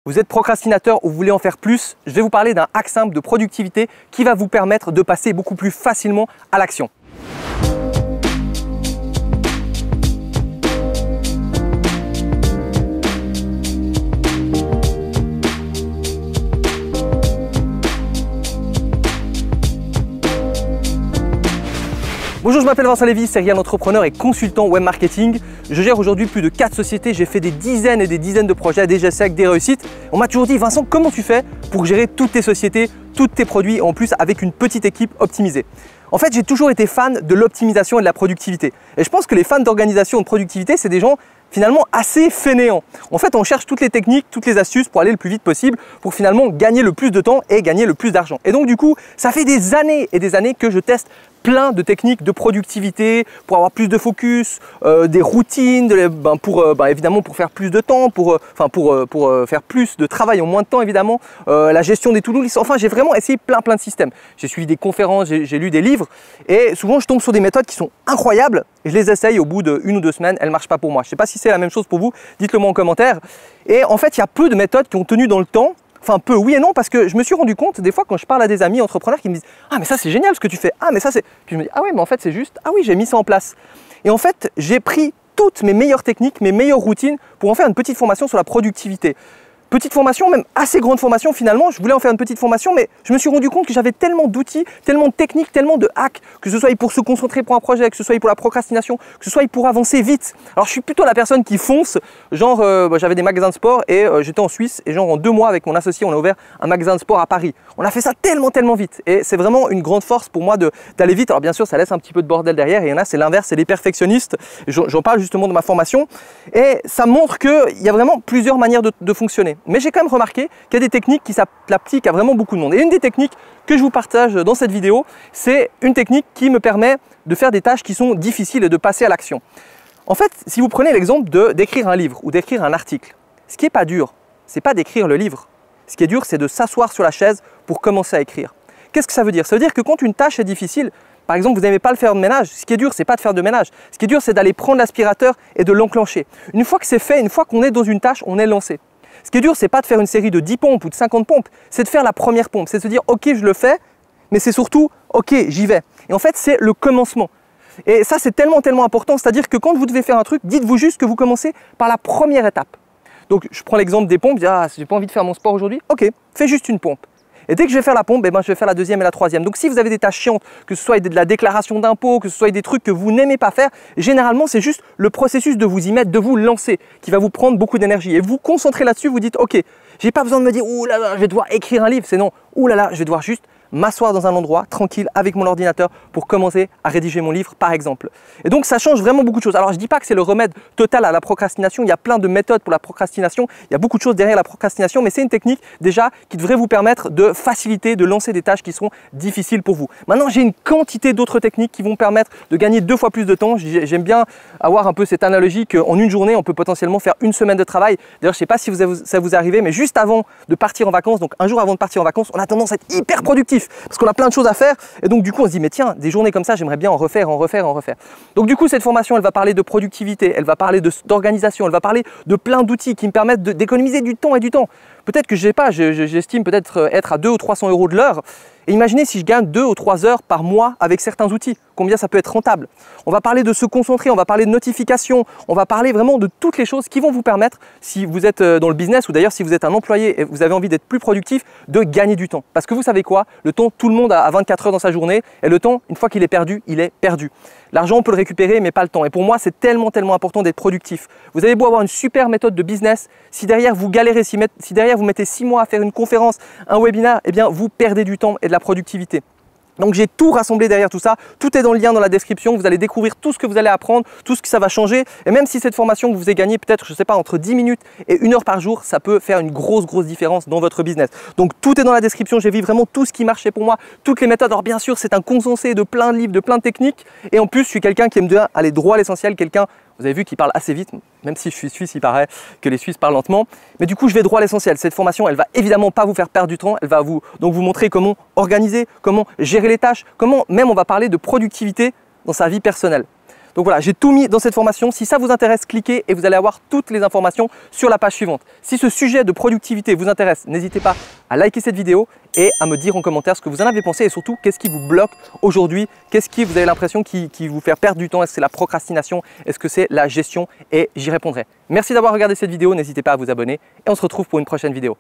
Vous êtes procrastinateur ou vous voulez en faire plus, je vais vous parler d'un hack simple de productivité qui va vous permettre de passer beaucoup plus facilement à l'action. Bonjour, je m'appelle Vincent Lévy, serial entrepreneur et consultant web marketing. Je gère aujourd'hui plus de 4 sociétés, j'ai fait des dizaines et des dizaines de projets, des essais avec des réussites. On m'a toujours dit, Vincent, comment tu fais pour gérer toutes tes sociétés, tous tes produits, en plus avec une petite équipe optimisée? En fait, j'ai toujours été fan de l'optimisation et de la productivité. Et je pense que les fans d'organisation et de productivité, c'est des gens finalement assez fainéants. En fait, on cherche toutes les techniques, toutes les astuces pour aller le plus vite possible, pour finalement gagner le plus de temps et gagner le plus d'argent. Et donc du coup, ça fait des années et des années que je teste plein de techniques de productivité pour avoir plus de focus, des routines, évidemment pour faire plus de temps, pour faire plus de travail en moins de temps évidemment, la gestion des to-do list. Enfin, j'ai vraiment essayé plein de systèmes. J'ai suivi des conférences, j'ai lu des livres et souvent je tombe sur des méthodes qui sont incroyables et je les essaye au bout d'1 ou 2 semaines, elles ne marchent pas pour moi. Je ne sais pas si c'est la même chose pour vous, dites-le moi en commentaire. Et en fait, il y a peu de méthodes qui ont tenu dans le temps. Enfin, peu, oui et non, parce que je me suis rendu compte, des fois, quand je parle à des amis entrepreneurs qui me disent « Ah, mais ça, c'est génial ce que tu fais. Ah, mais ça, c'est… » Puis je me dis « Ah ouais, mais en fait, c'est juste… Ah oui, j'ai mis ça en place. » Et en fait, j'ai pris toutes mes meilleures techniques, mes meilleures routines pour en faire une petite formation sur la productivité. Petite formation, même assez grande formation finalement, je voulais en faire une petite formation, mais je me suis rendu compte que j'avais tellement d'outils, tellement de techniques, tellement de hacks, que ce soit pour se concentrer pour un projet, que ce soit pour la procrastination, que ce soit pour avancer vite. Alors je suis plutôt la personne qui fonce, genre j'avais des magasins de sport et j'étais en Suisse et genre en 2 mois avec mon associé, on a ouvert un magasin de sport à Paris. On a fait ça tellement vite et c'est vraiment une grande force pour moi d'aller vite. Alors bien sûr, ça laisse un petit peu de bordel derrière et il y en a, c'est l'inverse, c'est les perfectionnistes. J'en parle justement dans ma formation et ça montre qu'il y a vraiment plusieurs manières de fonctionner. Mais j'ai quand même remarqué qu'il y a des techniques qui s'appliquent à vraiment beaucoup de monde. Et une des techniques que je vous partage dans cette vidéo, c'est une technique qui me permet de faire des tâches qui sont difficiles et de passer à l'action. En fait, si vous prenez l'exemple d'écrire un livre ou d'écrire un article, ce qui n'est pas dur, ce n'est pas d'écrire le livre. Ce qui est dur, c'est de s'asseoir sur la chaise pour commencer à écrire. Qu'est-ce que ça veut dire? Ça veut dire que quand une tâche est difficile, par exemple, vous n'aimez pas le faire de ménage, ce qui est dur, c'est pas de faire de ménage. Ce qui est dur, c'est d'aller prendre l'aspirateur et de l'enclencher. Une fois que c'est fait, une fois qu'on est dans une tâche, on est lancé. Ce qui est dur, c'est pas de faire une série de 10 pompes ou de 50 pompes, c'est de faire la première pompe. C'est de se dire, ok, je le fais, mais c'est surtout, ok, j'y vais. Et en fait, c'est le commencement. Et ça, c'est tellement important. C'est-à-dire que quand vous devez faire un truc, dites-vous juste que vous commencez par la première étape. Donc, je prends l'exemple des pompes, je dis, ah, j'ai pas envie de faire mon sport aujourd'hui. Ok, fais juste une pompe. Et dès que je vais faire la pompe, je vais faire la deuxième et la troisième. Donc si vous avez des tâches chiantes, que ce soit de la déclaration d'impôt, que ce soit des trucs que vous n'aimez pas faire, généralement c'est juste le processus de vous y mettre, de vous lancer, qui va vous prendre beaucoup d'énergie. Et vous concentrez là-dessus, vous dites, ok, j'ai pas besoin de me dire, ouh là là, je vais devoir écrire un livre. C'est non, ouh là là, je vais devoir juste m'asseoir dans un endroit tranquille avec mon ordinateur pour commencer à rédiger mon livre par exemple. Et donc ça change vraiment beaucoup de choses. Alors je ne dis pas que c'est le remède total à la procrastination, il y a plein de méthodes pour la procrastination, il y a beaucoup de choses derrière la procrastination, mais c'est une technique déjà qui devrait vous permettre de faciliter, de lancer des tâches qui sont difficiles pour vous. Maintenant j'ai une quantité d'autres techniques qui vont permettre de gagner 2 fois plus de temps. J'aime bien avoir un peu cette analogie qu'en une journée on peut potentiellement faire 1 semaine de travail. D'ailleurs je ne sais pas si ça vous arrive, mais juste avant de partir en vacances, donc un jour avant de partir en vacances, on a tendance à être hyper productif. Parce qu'on a plein de choses à faire et donc du coup on se dit mais tiens, des journées comme ça j'aimerais bien en refaire. Donc du coup cette formation elle va parler de productivité, elle va parler d'organisation, elle va parler de plein d'outils qui me permettent d'économiser du temps et du temps. Peut-être que j'estime peut-être être à 200 ou 300 € de l'heure. Et imaginez si je gagne 2 ou 3 heures par mois avec certains outils, combien ça peut être rentable. On va parler de se concentrer, on va parler de notifications, on va parler vraiment de toutes les choses qui vont vous permettre, si vous êtes dans le business ou d'ailleurs si vous êtes un employé et vous avez envie d'être plus productif, de gagner du temps. Parce que vous savez quoi? Le temps, tout le monde a 24 heures dans sa journée et le temps, une fois qu'il est perdu, il est perdu. L'argent, on peut le récupérer, mais pas le temps. Et pour moi, c'est tellement important d'être productif. Vous avez beau avoir une super méthode de business, si derrière vous galérez, si derrière vous mettez 6 mois à faire une conférence, un webinaire, eh bien vous perdez du temps et de la productivité. Donc j'ai tout rassemblé derrière tout ça, tout est dans le lien dans la description, vous allez découvrir tout ce que vous allez apprendre, tout ce que ça va changer et même si cette formation que vous avez gagnée peut-être, je ne sais pas, entre 10 minutes et 1 heure par jour, ça peut faire une grosse différence dans votre business. Donc tout est dans la description, j'ai vu vraiment tout ce qui marchait pour moi, toutes les méthodes. Alors bien sûr c'est un condensé de plein de livres, de plein de techniques et en plus je suis quelqu'un qui aime bien aller droit à l'essentiel, quelqu'un, vous avez vu, qui parle assez vite, même si je suis suisse, il paraît que les Suisses parlent lentement. Mais du coup, je vais droit à l'essentiel. Cette formation, elle va évidemment pas vous faire perdre du temps. Elle va donc vous montrer comment organiser, comment gérer les tâches, comment même on va parler de productivité dans sa vie personnelle. Donc voilà, j'ai tout mis dans cette formation. Si ça vous intéresse, cliquez et vous allez avoir toutes les informations sur la page suivante. Si ce sujet de productivité vous intéresse, n'hésitez pas à liker cette vidéo et à me dire en commentaire ce que vous en avez pensé et surtout qu'est-ce qui vous bloque aujourd'hui, qu'est-ce qui vous avez l'impression qui vous fait perdre du temps, est-ce que c'est la procrastination, est-ce que c'est la gestion, et j'y répondrai. Merci d'avoir regardé cette vidéo, n'hésitez pas à vous abonner et on se retrouve pour une prochaine vidéo.